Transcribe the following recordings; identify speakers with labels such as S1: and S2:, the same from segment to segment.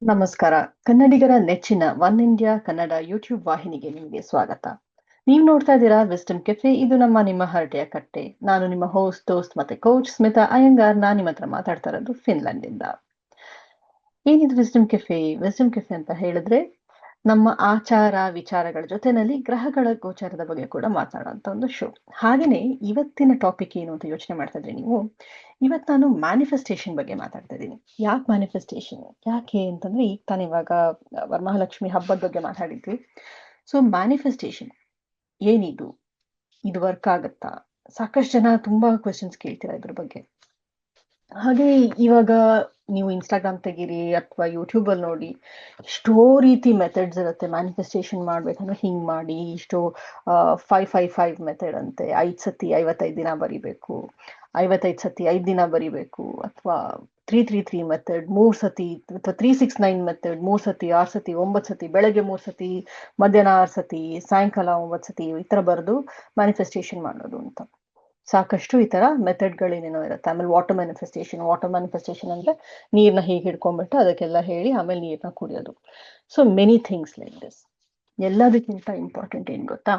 S1: ನಮಸ್ಕಾರ. ಕನ್ನಡಿಗರ ನೆಚ್ಚಿನ ಒನ್ ಇಂಡಿಯಾ ಕನ್ನಡ ಯೂಟ್ಯೂಬ್ ವಾಹಿನಿಗೆ ನಿಮಗೆ ಸ್ವಾಗತ. ನೀವು ನೋಡ್ತಾ ಇದ್ದೀರಾ ವಿಸ್ಡಮ್ ಕೆಫೆ. ಇದು ನಿಮ್ಮ ಹರಟೆಯ ಕಟ್ಟೆ. ನಾನು ನಿಮ್ಮ ಹೋಸ್ಟ್, ದೋಸ್ತ್ ಮತ್ತೆ ಕೋಚ್ ಸ್ಮಿತಾ ಅಯ್ಯಂಗಾರ್. ನಾನು ನಿಮ್ಮ ಹತ್ರ ಮಾತಾಡ್ತಾ ಇರೋದು ಫಿನ್ಲೆಂಡ್ ಇಂದ. ಏನಿದು ವಿಸ್ಡಮ್ ಕೆಫೆ? ವಿಸ್ಡಮ್ ಕೆಫೆ ಅಂತ ಹೇಳಿದ್ರೆ ನಮ್ಮ ಆಚಾರ ವಿಚಾರಗಳ ಜೊತೆನಲ್ಲಿ ಗ್ರಹಗಳ ಗೋಚಾರದ ಬಗ್ಗೆ ಕೂಡ ಮಾತಾಡುವಂತ ಒಂದು ಶೋ. ಹಾಗೇನೆ ಇವತ್ತಿನ ಟಾಪಿಕ್ ಏನು ಅಂತ ಯೋಚನೆ ಮಾಡ್ತಾ ಇದ್ರಿ ನೀವು? ಇವತ್ತು ನಾನು ಮ್ಯಾನಿಫೆಸ್ಟೇಷನ್ ಬಗ್ಗೆ ಮಾತಾಡ್ತಾ ಇದ್ದೀನಿ. ಯಾಕೆ ಮ್ಯಾನಿಫೆಸ್ಟೇಷನ್? ಯಾಕೆ ಅಂತಂದ್ರೆ ಈಗ ತಾನೇ ಇವಾಗ ವರಮಹಾಲಕ್ಷ್ಮಿ ಹಬ್ಬದ ಬಗ್ಗೆ ಮಾತಾಡಿದ್ವಿ. ಸೊ ಮ್ಯಾನಿಫೆಸ್ಟೇಷನ್ ಏನಿದು? ಇದು ವರ್ಕ್ ಆಗತ್ತಾ? ಸಾಕಷ್ಟು ಜನ ತುಂಬಾ ಕ್ವೆಶನ್ಸ್ ಕೇಳ್ತೀರಾ ಇದ್ರ ಬಗ್ಗೆ. ಹಾಗೆ ಇವಾಗ ನೀವು ಇನ್ಸ್ಟಾಗ್ರಾಮ್ ತೆಗೀರಿ ಅಥವಾ ಯೂಟ್ಯೂಬ್ ಅಲ್ಲಿ ನೋಡಿ, ಎಷ್ಟೋ ರೀತಿ ಮೆಥಡ್ಸ್ ಇರುತ್ತೆ. ಮ್ಯಾನಿಫೆಸ್ಟೇಷನ್ ಮಾಡ್ಬೇಕಂದ್ರೆ ಹಿಂಗ್ ಮಾಡಿ, ಇಷ್ಟು 555 ಮೆಥಡ್ ಅಂತೆ. 5 ಸತಿ 55 ದಿನ ಬರಿಬೇಕು, 55 ಸತಿ 5 ದಿನ ಬರಿಬೇಕು, ಅಥವಾ 333 ಮೆಥಡ್ 3 ಸತಿ, ಅಥವಾ 369 ಮೆಥಡ್ 3 ಸತಿ 6 ಸತಿ 9 ಸತಿ, ಬೆಳಗ್ಗೆ 3 ಸತಿ, ಮಧ್ಯಾಹ್ನ 6 ಸತಿ, ಸಾಯಂಕಾಲ 9 ಸತಿ, ಈ ತರ ಬರೆದು ಮ್ಯಾನಿಫೆಸ್ಟೇಷನ್ ಮಾಡೋದು ಅಂತ. ಸಾಕಷ್ಟು ಈ ತರ ಮೆಥಡ್ಗಳೇನೇನೋ ಇರುತ್ತೆ. ಆಮೇಲೆ ವಾಟರ್ ಮ್ಯಾನಿಫೆಸ್ಟೇಷನ್ ಅಂದ್ರೆ ನೀರ್ನ ಹೀಗೆ ಹಿಡ್ಕೊಂಡ್ಬಿಟ್ಟು ಅದಕ್ಕೆಲ್ಲ ಹೇಳಿ ಆಮೇಲೆ ನೀರ್ನ ಕುಡಿಯೋದು. So many things like this. ಎಲ್ಲದಕ್ಕಿಂತ ಇಂಪಾರ್ಟೆಂಟ್ ಏನ್ ಗೊತ್ತಾ?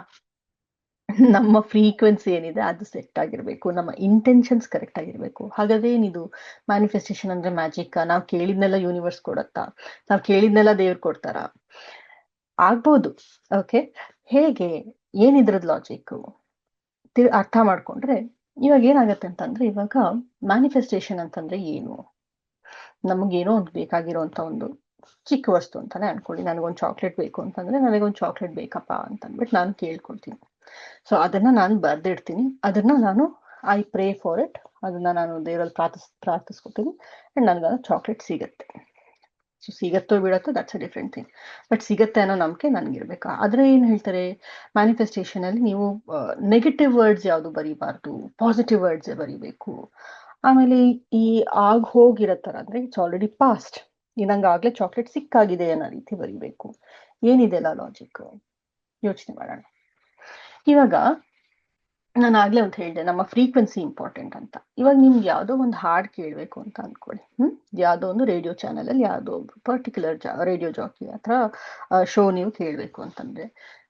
S1: ನಮ್ಮ ಫ್ರೀಕ್ವೆನ್ಸಿ ಏನಿದೆ ಅದು ಸೆಟ್ ಆಗಿರ್ಬೇಕು, ನಮ್ಮ ಇಂಟೆನ್ಷನ್ಸ್ ಕರೆಕ್ಟ್ ಆಗಿರ್ಬೇಕು. ಹಾಗಾದ್ರೆ ಏನಿದು ಮ್ಯಾನಿಫೆಸ್ಟೇಷನ್ ಅಂದ್ರೆ ಮ್ಯಾಜಿಕ್? ನಾವ್ ಕೇಳಿದ್ನೆಲ್ಲ ಯೂನಿವರ್ಸ್ ಕೊಡತ್ತಾ? ನಾವ್ ಕೇಳಿದ್ನೆಲ್ಲ ದೇವ್ರು ಕೊಡ್ತಾರ? ಆಗ್ಬೋದು. ಓಕೆ, ಹೇಗೆ? ಏನಿದ್ರದ್ ಲಾಜಿಕ್ ಅರ್ಥ ಮಾಡ್ಕೊಂಡ್ರೆ ಇವಾಗ ಏನಾಗತ್ತೆ ಅಂತಂದ್ರೆ, ಇವಾಗ ಮ್ಯಾನಿಫೆಸ್ಟೇಷನ್ ಅಂತಂದ್ರೆ ಏನು? ನಮಗೇನೋ ಒಂದು ಬೇಕಾಗಿರೋಂಥ ಒಂದು ಚಿಕ್ಕ ವಸ್ತು ಅಂತಾನೆ ಅನ್ಕೊಳ್ಳಿ. ನನಗೊಂದು ಚಾಕ್ಲೇಟ್ ಬೇಕು ಅಂತಂದ್ರೆ, ನನಗೊಂದು ಚಾಕ್ಲೇಟ್ ಬೇಕಪ್ಪ ಅಂತ ಅಂದ್ಬಿಟ್ಟು ನಾನು ಕೇಳ್ಕೊಳ್ತೀನಿ. ಸೊ ಅದನ್ನ ನಾನು ಬರ್ದಿಡ್ತೀನಿ. ಅದನ್ನ ನಾನು ಐ ಪ್ರೇ ಫಾರ್ ಇಟ್. ಅದನ್ನ ನಾನು ದೇವರಲ್ಲಿ ಪ್ರಾರ್ಥಿಸ್ಕೊತೀನಿ ಅಂಡ್ ನನಗೆ ಚಾಕ್ಲೇಟ್ ಸಿಗತ್ತೆ. ಸೊ ಸಿಗತ್ತೋ ಬಿಡತ್ತೋ that's a different thing. But ಸಿಗತ್ತೆ ಅನ್ನೋ ನಂಬಿಕೆ ನನ್ಗಿರ್ಬೇಕಾ? ಆದ್ರೆ ಏನ್ ಹೇಳ್ತಾರೆ ಮ್ಯಾನಿಫೆಸ್ಟೇಷನ್ ಅಲ್ಲಿ, ನೀವು ನೆಗೆಟಿವ್ ವರ್ಡ್ಸ್ ಯಾವುದು ಬರೀಬಾರ್ದು, ಪಾಸಿಟಿವ್ ವರ್ಡ್ಸ್ ಬರೀಬೇಕು. ಆಮೇಲೆ ಈ ಹೋಗಿರತ್ತರ ಅಂದ್ರೆ ಇಟ್ಸ್ ಆಲ್ರೆಡಿ ಪಾಸ್ಟ್, ನಂಗೆ ಆಗ್ಲೇ ಚಾಕ್ಲೇಟ್ ಸಿಕ್ಕಾಗಿದೆ ಅನ್ನೋ ರೀತಿ ಬರೀಬೇಕು. ಏನಿದೆಲ್ಲ ಲಾಜಿಕ್? ಯೋಚನೆ ಮಾಡೋಣ. ಇವಾಗ ನಾನು ಆಗ್ಲೇ ಅಂತ ಹೇಳಿದೆ, ನಮ್ಮ ಫ್ರೀಕ್ವೆನ್ಸಿ ಇಂಪಾರ್ಟೆಂಟ್ ಅಂತ. ಇವಾಗ ನಿಮ್ಗೆ ಯಾವುದೋ ಒಂದು ಹಾಡು ಕೇಳಬೇಕು ಅಂತ ಅನ್ಕೊಳ್ಳಿ. ಯಾವುದೋ ಒಂದು ರೇಡಿಯೋ ಚಾನಲ್ ಅಲ್ಲಿ ಯಾವುದೋ ಪರ್ಟಿಕ್ಯುಲರ್ ರೇಡಿಯೋ ಜಾಕಿ ಅಥವಾ ಶೋ ನೀವು ಕೇಳಬೇಕು ಅಂತಂದ್ರೆ,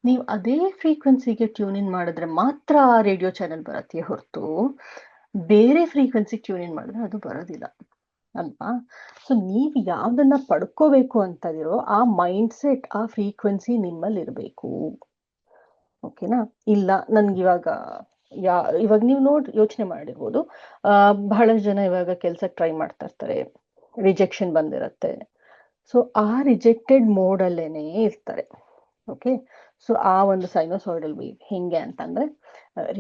S1: ನೀವು ಅದೇ ಫ್ರೀಕ್ವೆನ್ಸಿಗೆ ಟ್ಯೂನ್ ಇನ್ ಮಾಡಿದ್ರೆ ಮಾತ್ರ ಆ ರೇಡಿಯೋ ಚಾನೆಲ್ ಬರತ್ತೆ ಹೊರತು ಬೇರೆ ಫ್ರೀಕ್ವೆನ್ಸಿ ಟ್ಯೂನ್ ಇನ್ ಮಾಡಿದ್ರೆ ಅದು ಬರೋದಿಲ್ಲ ಅಲ್ವಾ? ಸೊ ನೀವು ಯಾವ್ದನ್ನ ಪಡ್ಕೋಬೇಕು ಅಂತದಿರೋ ಆ ಮೈಂಡ್ ಸೆಟ್, ಆ ಫ್ರೀಕ್ವೆನ್ಸಿ ನಿಮ್ಮಲ್ಲಿ ಇರಬೇಕು. ಓಕೆನಾ? ಇಲ್ಲ ನನ್ಗಿವಾಗ ಇವಾಗ ನೀವು ಯೋಚನೆ ಮಾಡಿರ್ಬೋದು, ಬಹಳಷ್ಟು ಜನ ಇವಾಗ ಕೆಲ್ಸಕ್ಕೆ ಟ್ರೈ ಮಾಡ್ತಾ ಇರ್ತಾರೆ, ರಿಜೆಕ್ಷನ್ ಬಂದಿರತ್ತೆ. ಸೊ ಆ ರಿಜೆಕ್ಟೆಡ್ ಮೋಡ್ ಅಲ್ಲೇನೆ ಇರ್ತಾರೆ. ಓಕೆ, ಸೊ ಆ ಒಂದು ಸೈನೋಸಾಯ್ಡಲ್ ವೇವ್ ಹೆಂಗೆ ಅಂತಂದ್ರೆ,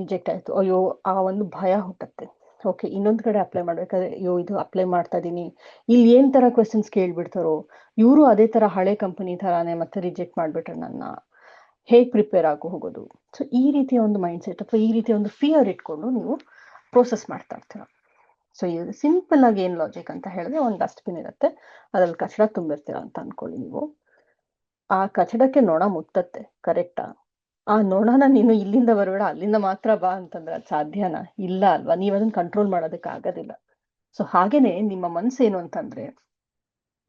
S1: ರಿಜೆಕ್ಟ್ ಆಯ್ತು, ಅಯ್ಯೋ, ಆ ಒಂದು ಭಯ ಹುಟ್ಟತ್ತೆ. ಓಕೆ, ಇನ್ನೊಂದ್ ಕಡೆ ಅಪ್ಲೈ ಮಾಡ್ಬೇಕಾದ್ರೆ, ಅಯ್ಯೋ ಇದು ಅಪ್ಲೈ ಮಾಡ್ತಾ ಇದೀನಿ, ಇಲ್ಲಿ ಏನ್ ತರ ಕ್ವೆಶನ್ಸ್ ಕೇಳ್ಬಿಡ್ತಾರೋ, ಇವರು ಅದೇ ತರ ಹಳೆ ಕಂಪನಿ ತರಾನೇ ಮತ್ತೆ ರಿಜೆಕ್ಟ್ ಮಾಡ್ಬಿಟ್ರೆ ನನ್ನ ಹೇಗ್ ಪ್ರಿಪೇರ್ ಆಗೋ ಹೋಗೋದು? ಸೊ ಈ ರೀತಿಯ ಒಂದು ಮೈಂಡ್ ಸೆಟ್ ಅಥವಾ ಈ ರೀತಿಯ ಒಂದು ಫಿಯರ್ ಇಟ್ಕೊಂಡು ನೀವು ಪ್ರೋಸೆಸ್ ಮಾಡ್ತಾ ಇರ್ತೀರ. ಸೊ ಇದು ಸಿಂಪಲ್ ಆಗಿ ಏನ್ ಲಾಜಿಕ್ ಅಂತ ಹೇಳಿದ್ರೆ, ಒಂದು ಡಸ್ಟ್ಬಿನ್ ಇರುತ್ತೆ, ಅದ್ರಲ್ಲಿ ಕಚಡ ತುಂಬಿರ್ತೀರ ಅಂತ ಅನ್ಕೊಳ್ಳಿ ನೀವು. ಆ ಕಚಡಕ್ಕೆ ನೊಣ ಮುತ್ತತ್ತೆ, ಕರೆಕ್ಟಾ? ಆ ನೊಣನ ನೀನು ಇಲ್ಲಿಂದ ಬರಬೇಡ ಅಲ್ಲಿಂದ ಮಾತ್ರ ಬಾ ಅಂತಂದ್ರೆ ಅದು ಸಾಧ್ಯನಾ? ಇಲ್ಲ ಅಲ್ವಾ? ನೀವ್ ಅದನ್ನ ಕಂಟ್ರೋಲ್ ಮಾಡೋದಕ್ಕೆ ಆಗೋದಿಲ್ಲ. ಸೊ ಹಾಗೇನೆ ನಿಮ್ಮ ಮನ್ಸೇನು ಅಂತಂದ್ರೆ,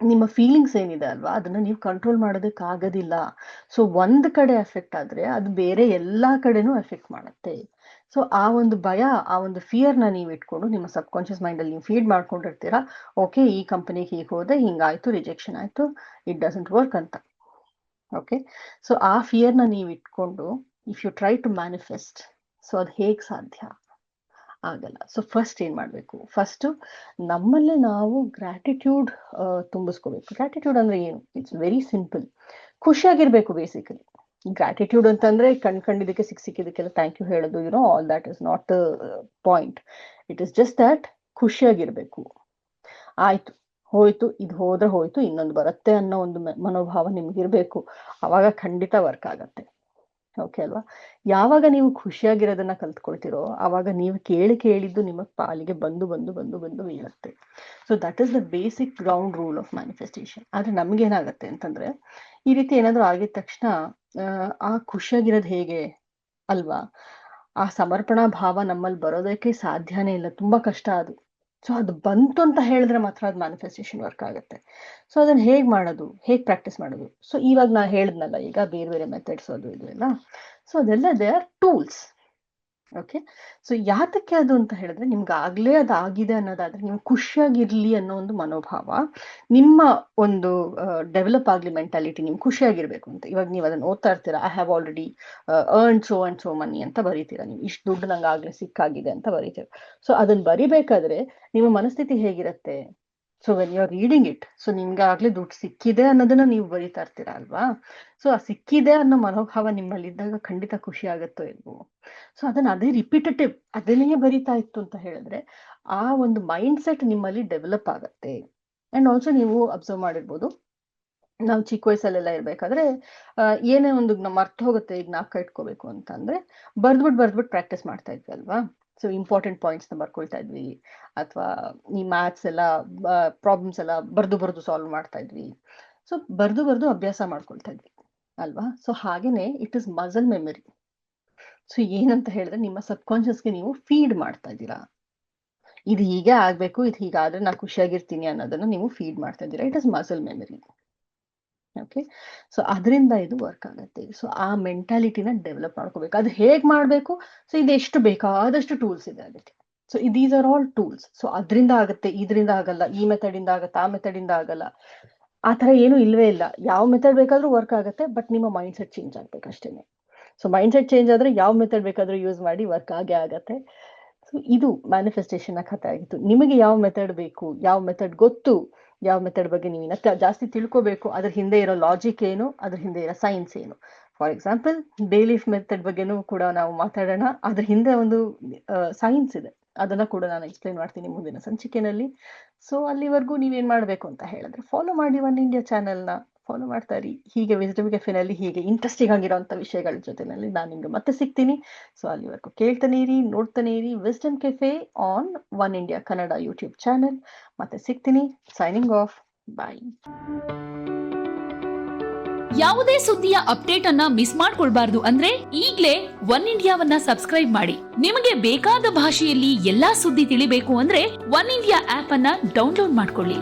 S1: ನಿಮ್ಮ ಫೀಲಿಂಗ್ಸ್ ಏನಿದೆ ಅಲ್ವಾ, ಅದನ್ನ ನೀವು ಕಂಟ್ರೋಲ್ ಮಾಡೋದಕ್ಕೆ ಆಗೋದಿಲ್ಲ. ಸೊ ಒಂದ್ ಕಡೆ ಎಫೆಕ್ಟ್ ಆದ್ರೆ ಅದು ಬೇರೆ ಎಲ್ಲಾ ಕಡೆನೂ ಎಫೆಕ್ಟ್ ಮಾಡುತ್ತೆ. ಸೊ ಆ ಒಂದು ಭಯ, ಆ ಒಂದು ಫಿಯರ್ನ ನೀವು ಇಟ್ಕೊಂಡು ನಿಮ್ಮ ಸಬ್ ಕಾನ್ಶಿಯಸ್ ಮೈಂಡ್ ಅಲ್ಲಿ ನೀವು ಫೀಡ್ ಮಾಡ್ಕೊಂಡಿರ್ತೀರಾ. ಓಕೆ, ಈ ಕಂಪನಿಗೆ ಹೀಗೆ ಹೋದೆ, ಹಿಂಗಾಯ್ತು, ರಿಜೆಕ್ಷನ್ ಆಯ್ತು, ಇಟ್ ಡಸಂಟ್ ವರ್ಕ್ ಅಂತ. ಓಕೆ, ಸೊ ಆ ಫಿಯರ್ನ ನೀವು ಇಟ್ಕೊಂಡು if you try to manifest, so ಅದು ಹೇಗ್ ಸಾಧ್ಯ? ಆಗಲ್ಲ. ಸೊ ಫಸ್ಟ್ ಏನ್ ಮಾಡ್ಬೇಕು? ಫಸ್ಟ್ ನಮ್ಮಲ್ಲೇ ನಾವು ಗ್ರಾಟಿಟ್ಯೂಡ್ ತುಂಬಿಸ್ಕೋಬೇಕು. ಗ್ರಾಟಿಟ್ಯೂಡ್ ಅಂದ್ರೆ ಏನು? It's very simple. ಖುಷಿಯಾಗಿರ್ಬೇಕು ಬೇಸಿಕಲಿ. ಗ್ರಾಟಿಟ್ಯೂಡ್ ಅಂತಂದ್ರೆ ಕಂಡಿದ್ದಕ್ಕೆ ಸಿಕ್ಕಿದ್ದಕ್ಕೆಲ್ಲ ಥ್ಯಾಂಕ್ ಯು ಹೇಳೋದು, all that is not the point. It is just that ಖುಷಿಯಾಗಿರ್ಬೇಕು. ಆಯ್ತು, ಹೋಯ್ತು, ಇದು ಹೋದ್ರೆ ಹೋಯ್ತು, ಇನ್ನೊಂದು ಬರುತ್ತೆ ಅನ್ನೋ ಒಂದು ಮನೋಭಾವ ನಿಮ್ಗಿರ್ಬೇಕು. ಅವಾಗ ಖಂಡಿತ ವರ್ಕ್ ಆಗತ್ತೆ. ಓಕೆ ಅಲ್ವಾ? ಯಾವಾಗ ನೀವು ಖುಷಿಯಾಗಿರೋದನ್ನ ಕಲ್ತ್ಕೊಳ್ತಿರೋ ಆವಾಗ ನೀವು ಕೇಳಿದ್ದು ನಿಮ್ಮ ಪಾಲಿಗೆ ಬಂದು ಬಂದು ಬಂದು ಬಂದು ಬೀಳುತ್ತೆ. So that is the basic ground rule of manifestation. ಆದ್ರೆ ನಮ್ಗೇನಾಗತ್ತೆ ಅಂತಂದ್ರೆ, ಈ ರೀತಿ ಏನಾದ್ರು ಆಗಿದ ತಕ್ಷಣ ಆ ಖುಷಿಯಾಗಿರೋದು ಹೇಗೆ ಅಲ್ವಾ? ಆ ಸಮರ್ಪಣಾ ಭಾವ ನಮ್ಮಲ್ಲಿ ಬರೋದಕ್ಕೆ ಸಾಧ್ಯನೇ ಇಲ್ಲ, ತುಂಬಾ ಕಷ್ಟ ಅದು. ಸೊ ಅದು ಬಂತು ಅಂತ ಹೇಳಿದ್ರೆ ಮಾತ್ರ ಅದು ಮ್ಯಾನಿಫೆಸ್ಟೇಷನ್ ವರ್ಕ್ ಆಗುತ್ತೆ. ಸೊ ಅದನ್ನ ಹೇಗೆ ಮಾಡೋದು, ಹೇಗೆ ಪ್ರಾಕ್ಟೀಸ್ ಮಾಡೋದು? ಸೊ ಇವಾಗ ನಾ ಹೇಳಿದ್ನಲ್ಲ, ಈಗ ಬೇರೆ ಬೇರೆ ಮೆಥಡ್ಸ್ ಅದು ಇದು ಎಲ್ಲ, ಸೊ ಅದೆಲ್ಲ they are tools. Okay, so ಯಾತಕ್ಕೆ ಅದು ಅಂತ ಹೇಳಿದ್ರೆ, ನಿಮ್ಗೆ ಆಗ್ಲೇ ಅದಾಗಿದೆ ಅನ್ನೋದಾದ್ರೆ ನೀವು ಖುಷಿಯಾಗಿರ್ಲಿ ಅನ್ನೋ ಒಂದು ಮನೋಭಾವ, ನಿಮ್ಮ ಒಂದು ಡೆವಲಪ್ ಆಗ್ಲಿ ಮೆಂಟಾಲಿಟಿ, ನಿಮ್ಗೆ ಖುಷಿಯಾಗಿರ್ಬೇಕು ಅಂತ. ಇವಾಗ ನೀವು ಅದನ್ನ ಓದ್ತಾ ಇರ್ತೀರಾ, I have already earn so and so money ಅಂತ ಬರೀತೀರಾ, ನೀವು ಇಷ್ಟು ದುಡ್ಡು ನಂಗೆ ಆಗ್ಲೇ ಸಿಕ್ಕಾಗಿದೆ ಅಂತ ಬರೀತೀರ. ಸೊ ಅದನ್ನ ಬರಿಬೇಕಾದ್ರೆ ನಿಮ್ಮ ಮನಸ್ಥಿತಿ ಹೇಗಿರುತ್ತೆ? So when you are reading it, so ನಿಮ್ಗೆ ಆಗ್ಲೇ ದುಡ್ಡು ಸಿಕ್ಕಿದೆ ಅನ್ನೋದನ್ನ ನೀವು ಬರೀತಾ ಇರ್ತೀರಾ ಅಲ್ವಾ? ಸೊ ಆ ಸಿಕ್ಕಿದೆ ಅನ್ನೋ ಮನೋಭಾವ ನಿಮ್ಮಲ್ಲಿ ಇದ್ದಾಗ ಖಂಡಿತ ಖುಷಿ ಆಗುತ್ತೋ ಇಲ್ವೋ? ಸೊ ಅದನ್ನ ಅದೇ ರಿಪಿಟೇಟಿವ್ ಅದನ್ನೇ ಬರಿತಾ ಇತ್ತು ಅಂತ ಹೇಳಿದ್ರೆ, ಆ ಒಂದು ಮೈಂಡ್ ಸೆಟ್ ನಿಮ್ಮಲ್ಲಿ ಡೆವಲಪ್ ಆಗತ್ತೆ. ಅಂಡ್ ಆಲ್ಸೋ ನೀವು ಅಬ್ಸರ್ವ್ ಮಾಡಿರ್ಬೋದು, ನಾವು ಚಿಕ್ಕ ವಯಸ್ಸಲ್ಲೆಲ್ಲ ಇರ್ಬೇಕಾದ್ರೆ ಏನೇ ಒಂದು ಮರ್ತು ಹೋಗುತ್ತೆ, ಈಗ ಜ್ಞಾಪಕ ಇಟ್ಕೋಬೇಕು ಅಂತಂದ್ರೆ ಬರ್ದ್ಬಿಟ್ಟು ಪ್ರಾಕ್ಟೀಸ್ ಮಾಡ್ತಾ ಇದ್ವಿ ಅಲ್ವಾ? ಸೊ ಇಂಪಾರ್ಟೆಂಟ್ ಪಾಯಿಂಟ್ಸ್ನ ಬರ್ಕೊಳ್ತಾ ಇದ್ವಿ, ಅಥವಾ ಈ ಮ್ಯಾಥ್ಸ್ ಎಲ್ಲ ಪ್ರಾಬ್ಲಮ್ಸ್ ಎಲ್ಲ ಬರ್ದು ಸಾಲ್ವ್ ಮಾಡ್ತಾ ಇದ್ವಿ. ಸೊ ಬರ್ದು ಅಭ್ಯಾಸ ಮಾಡ್ಕೊಳ್ತಾ ಇದ್ವಿ ಅಲ್ವಾ? ಸೊ ಹಾಗೇನೆ it is muscle memory. So ಏನಂತ ಹೇಳಿದ್ರೆ, ನಿಮ್ಮ ಸಬ್ ಕಾನ್ಶಿಯಸ್ಗೆ ನೀವು ಫೀಡ್ ಮಾಡ್ತಾ ಇದ್ದೀರಾ. ಇದು ಹೀಗೆ ಆಗ್ಬೇಕು, ಇದು ಹೀಗಾದ್ರೆ ನಾ ಖುಷಿಯಾಗಿರ್ತೀನಿ ಅನ್ನೋದನ್ನ ನೀವು ಫೀಡ್ ಮಾಡ್ತಾ ಇದ್ದೀರಾ. It is muscle memory. Okay, so ಅದರಿಂದ ಇದು ವರ್ಕ್ ಆಗುತ್ತೆ. ಸೊ ಆ ಮೆಂಟಾಲಿಟಿನ ಡೆವಲಪ್ ಮಾಡ್ಕೋಬೇಕು. ಅದು ಹೇಗೆ ಮಾಡಬೇಕು? ಸೊ ಇದು ಎಷ್ಟು ಬೇಕಾದಷ್ಟು ಟೂಲ್ಸ್ ಇದೆ ಅದಕ್ಕೆ. So these are all tools. So ಅದರಿಂದ ಆಗುತ್ತೆ, ಇದರಿಂದ ಆಗಲ್ಲ, ಈ ಮೆಥಡ್ ಇಂದ ಆಗುತ್ತೆ, ಆ ಮೆಥಡ್ ಇಂದ ಆಗಲ್ಲ, ಆ ತರ ಏನು ಇಲ್ವೇ ಇಲ್ಲ. ಯಾವ ಮೆಥಡ್ ಬೇಕಾದ್ರೂ ವರ್ಕ್ ಆಗುತ್ತೆ, ಬಟ್ ನಿಮ್ಮ ಮೈಂಡ್ ಸೆಟ್ ಚೇಂಜ್ ಆಗ್ಬೇಕು ಅಷ್ಟೇನೆ. ಸೊ ಮೈಂಡ್ ಸೆಟ್ ಚೇಂಜ್ ಆದ್ರೆ ಯಾವ ಮೆಥಡ್ ಬೇಕಾದ್ರೂ ಯೂಸ್ ಮಾಡಿ ವರ್ಕ್ ಆಗೇ ಆಗತ್ತೆ. ಸೊ ಇದು ಮ್ಯಾನಿಫೆಸ್ಟೇಷನ್ ಕಥೆ ಆಗಿತ್ತು. ನಿಮಗೆ ಯಾವ ಮೆಥಡ್ ಬೇಕು, ಯಾವ ಮೆಥಡ್ ಗೊತ್ತು, ಯಾವ ಮೆಥಡ್ ಬಗ್ಗೆ ನೀವು ಜಾಸ್ತಿ ತಿಳ್ಕೋಬೇಕು, ಅದ್ರ ಹಿಂದೆ ಇರೋ ಲಾಜಿಕ್ ಏನು, ಅದ್ರ ಹಿಂದೆ ಇರೋ ಸೈನ್ಸ್ ಏನು. For example, day leaf method ಬಗ್ಗೆನೂ ಕೂಡ ನಾವು ಮಾತಾಡೋಣ. ಅದ್ರ ಹಿಂದೆ ಒಂದು ಸೈನ್ಸ್ ಇದೆ, ಅದನ್ನ ಕೂಡ ನಾನು ಎಕ್ಸ್ಪ್ಲೈನ್ ಮಾಡ್ತೀನಿ ಮುಂದಿನ ಸಂಚಿಕೆನಲ್ಲಿ. ಸೊ ಅಲ್ಲಿವರೆಗೂ ನೀವೇನ್ ಮಾಡ್ಬೇಕು ಅಂತ ಹೇಳಿದ್ರೆ, ಫಾಲೋ ಮಾಡಿ ಒನ್ ಇಂಡಿಯಾ ಚಾನೆಲ್ನ, ಫಾಲೋ ಮಾಡ್ತಾ ಇರಿ. ಹೀಗೆ ವಿಸ್ಡಮ್ ಕೆಫೆನಲ್ಲಿ ಹೀಗೆ ಇಂಟ್ರೆಸ್ಟಿಂಗ್ ಆಗಿರೋಂಥ ವಿಷಯಗಳ ಜೊತೆನಲ್ಲಿ ನಾನು ನಿಮ್ಗೆ ಮತ್ತೆ ಸಿಗ್ತೀನಿ. ಸೊ ಅಲ್ಲಿವರೆಗೂ ಕೇಳ್ತಾನೆ ಇರಿ, ನೋಡ್ತಾನೆ ಇರಿ wisdom cafe on one India Kannada YouTube channel. ಮತ್ತೆ ಸಿಗ್ತೀನಿ. Signing off. ಬಾಯ್.
S2: ಯಾವುದೇ ಸುದ್ದಿಯ ಅಪ್ಡೇಟ್ ಅನ್ನ ಮಿಸ್ ಮಾಡ್ಕೊಳ್ಬಾರ್ದು ಅಂದ್ರೆ ಈಗ್ಲೇ ಒನ್ ಇಂಡಿಯಾವನ್ನ ಸಬ್ಸ್ಕ್ರೈಬ್ ಮಾಡಿ. ನಿಮಗೆ ಬೇಕಾದ ಭಾಷೆಯಲ್ಲಿ ಎಲ್ಲಾ ಸುದ್ದಿ ತಿಳಿಬೇಕು ಅಂದ್ರೆ ಒನ್ ಇಂಡಿಯಾ ಆಪ್ ಅನ್ನ ಡೌನ್ಲೋಡ್ ಮಾಡ್ಕೊಳ್ಳಿ.